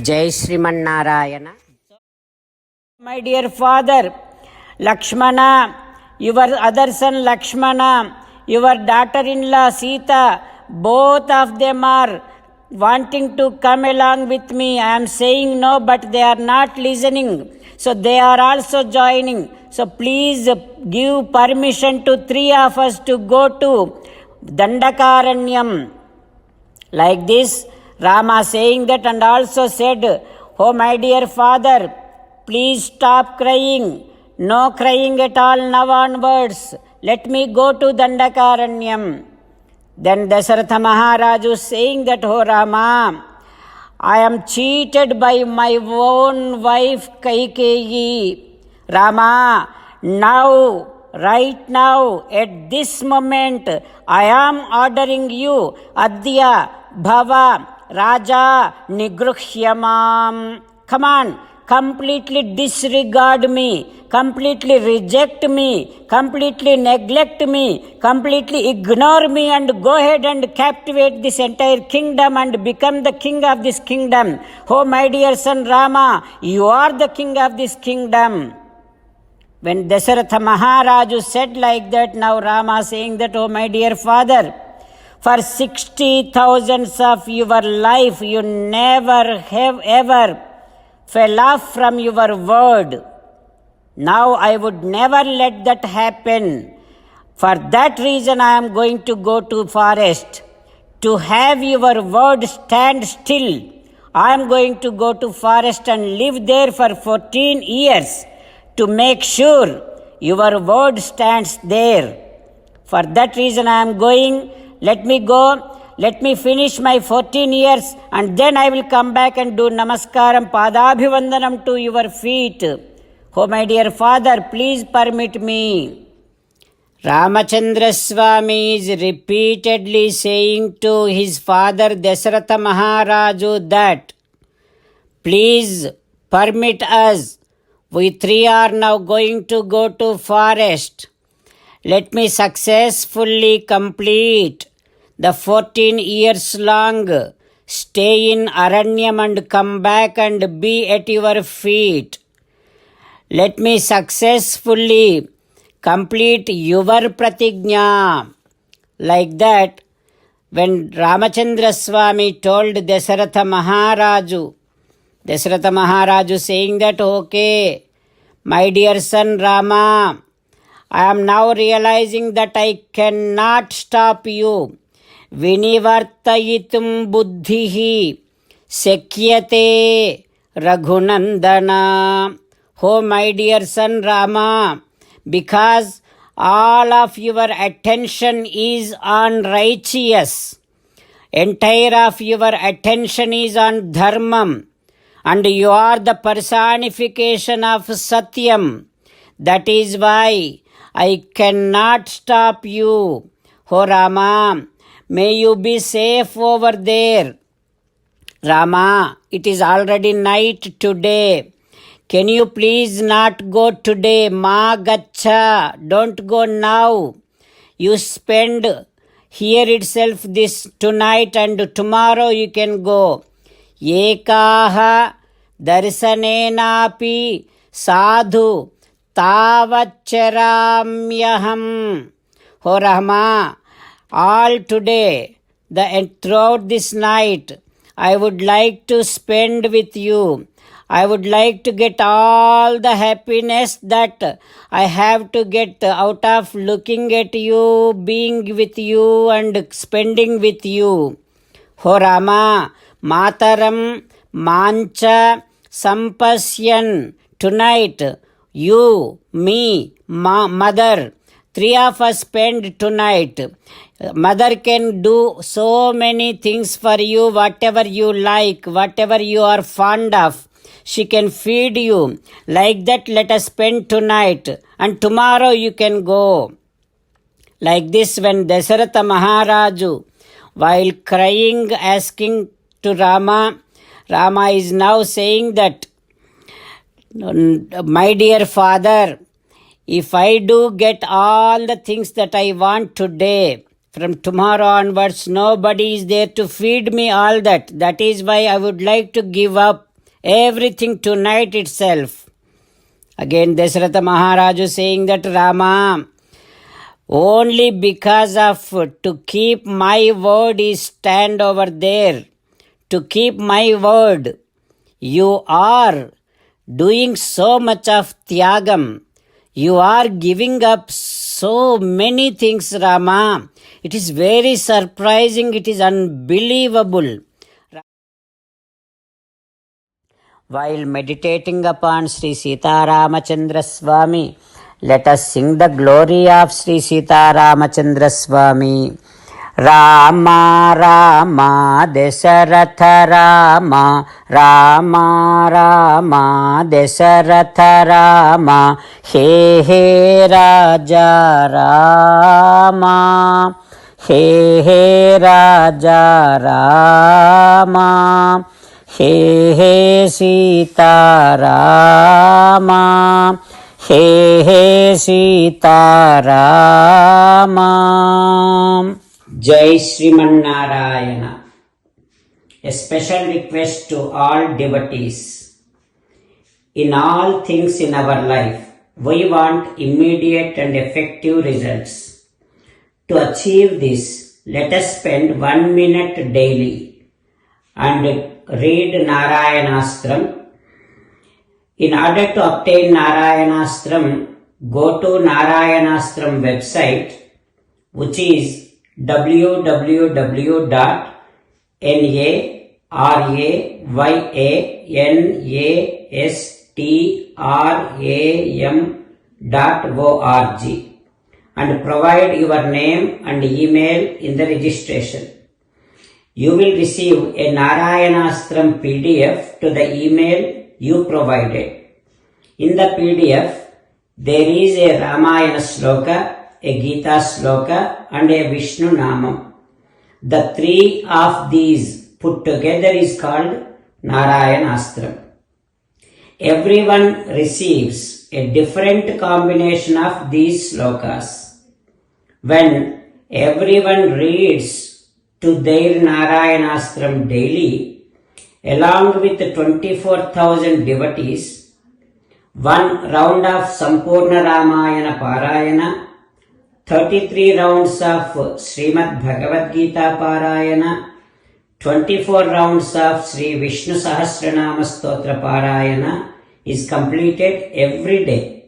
Jai Sriman My dear father, Lakshmana, your other son Lakshmana, your daughter-in-law Sita, both of them are wanting to come along with me. I am saying no, but they are not listening. So they are also joining. So please give permission to three of us to go to Dandakaranyam. Like this, Rama saying that and also said, "Oh my dear father, please stop crying. No crying at all now onwards. Let me go to Dandakaranyam." Then Dasaratha Maharaj saying that, "Oh Rama, I am cheated by my own wife Kaikeyi. Rama, now, right now, at this moment, I am ordering you, Adya Bhava Raja Nigruhyamam. Come on, completely disregard me, completely reject me, completely neglect me, completely ignore me, and go ahead and captivate this entire kingdom and become the king of this kingdom. Oh my dear son Rama, you are the king of this kingdom." When Dasaratha Maharaj said like that, now Rama saying that, "Oh my dear father, for 60,000 of your life, you never have ever fell off from your word. Now I would never let that happen. For that reason I am going to go to forest. To have your word stand still, I am going to go to forest and live there for 14 years to make sure your word stands there. For that reason I am going. Let me go. Let me finish my 14 years and then I will come back and do namaskaram, padabhivandanam to your feet. Oh my dear father, please permit me." Ramachandra Swami is repeatedly saying to his father Dasaratha Maharaju that, "Please permit us. We three are now going to go to forest. Let me successfully complete the 14 years long stay in Aranyam and come back and be at your feet. Let me successfully complete your pratigna." Like that, when Ramachandra Swami told Dasaratha Maharaju saying that, "Okay, my dear son Rama, I am now realizing that I cannot stop you. Vinivartayitum buddhihi sekyate Raghunandana." Oh my dear son Rama, because all of your attention is on righteous, entire of your attention is on dharmam, and you are the personification of Satyam. That is why I cannot stop you. Oh Rama, may you be safe over there. Rama, it is already night today. Can you please not go today? Ma gacha, don't go now. You spend here itself this tonight and tomorrow you can go. Ekaha darsanenapi sadhu tavaccharamyaham. Oh Rama, all today, throughout this night, I would like to spend with you. I would like to get all the happiness that I have to get out of looking at you, being with you and spending with you. Oh Rama, Mataram Mancha Sampasyan. Tonight, you, me, mother, three of us spend tonight. Mother can do so many things for you, whatever you like, whatever you are fond of. She can feed you. Like that, let us spend tonight. And tomorrow you can go." Like this, when Dasaratha Maharaju, while crying, asking to Rama, Rama is now saying that, "My dear father, if I do get all the things that I want today, From tomorrow onwards, nobody is there to feed me all that. That is why I would like to give up everything tonight itself. Again, Dasharatha Maharaj saying that Rama, only because of to keep my word is stand over there. To keep my word, you are doing so much of tyagam. You are giving up so many things, Rama. It is very surprising. It is unbelievable. While meditating upon Sri Sita Ramachandra Swami, let us sing the glory of Sri Sita Ramachandra Swami. Rama Rama Dasharatha Rama Rama Rama Dasharatha Rama He He Raja Rama He He Raja Rama He He Sita Rama He He Sita Rama. Jai Srimannarayana. A special request to all devotees. In all things in our life, we want immediate and effective results. To achieve this, let us spend 1 minute daily and read Narayanastram. In order to obtain Narayanastram, go to Narayanastram website, which is www.narayanastram.org and provide your name and email in the registration. You will receive a Narayanastram PDF to the email you provided. In the PDF, there is a Ramayana sloka, a Gita sloka and a Vishnu Namam. The three of these put together is called Narayanastram. Everyone receives a different combination of these slokas. When everyone reads to their Narayanastram daily, along with 24,000 devotees, one round of Sampurna Ramayana Parayana, 33 rounds of Srimad Bhagavad Gita Parayana, 24 rounds of Sri Vishnu Sahasranama Stotra Parayana is completed every day.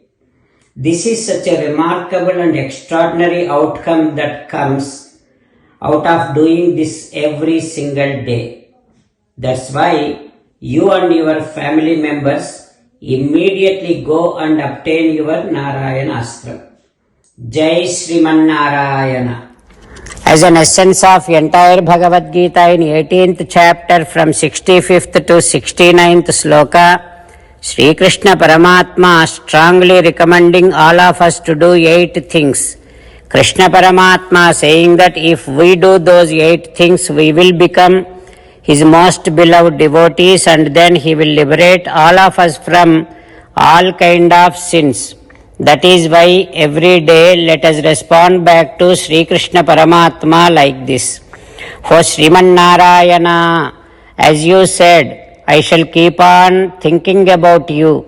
This is such a remarkable and extraordinary outcome that comes out of doing this every single day. That's why you and your family members immediately go and obtain your Narayanastram. Jai Srimannarayana. As an essence of entire Bhagavad Gita in 18th chapter from 65th to 69th sloka, Sri Krishna Paramatma strongly recommending all of us to do 8 things. Krishna Paramatma saying that if we do those 8 things, we will become His most beloved devotees and then He will liberate all of us from all kind of sins. That is why every day let us respond back to Sri Krishna Paramatma like this. O Srimannarayana, as you said, I shall keep on thinking about you.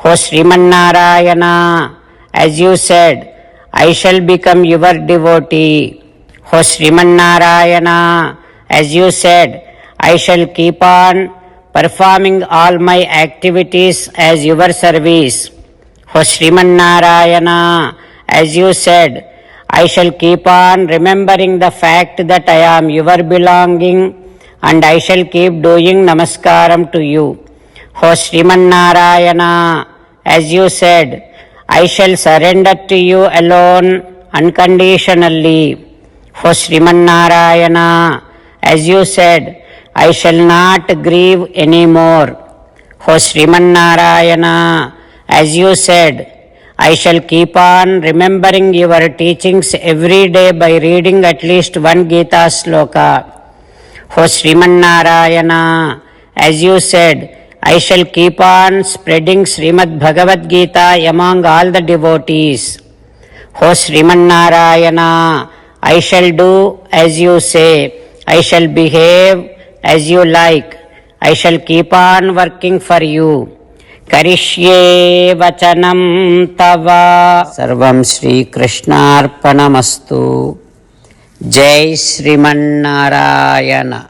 O Srimannarayana, as you said, I shall become your devotee. O Srimannarayana, as you said, I shall keep on performing all my activities as your service. O Srimannarayana, as you said, I shall keep on remembering the fact that I am your belonging and I shall keep doing namaskaram to you. O Srimannarayana, as you said, I shall surrender to you alone unconditionally. O Srimannarayana, as you said, I shall not grieve anymore. O Srimannarayana, as you said, I shall keep on remembering your teachings every day by reading at least one Gita sloka. O Srimannarayana, as you said, I shall keep on spreading Srimad Bhagavad Gita among all the devotees. O Srimannarayana, I shall do as you say. I shall behave as you like. I shall keep on working for you. Karishye vachanam tava. Sarvam Shri Krishnarpanamastu. Jai Sriman Narayana.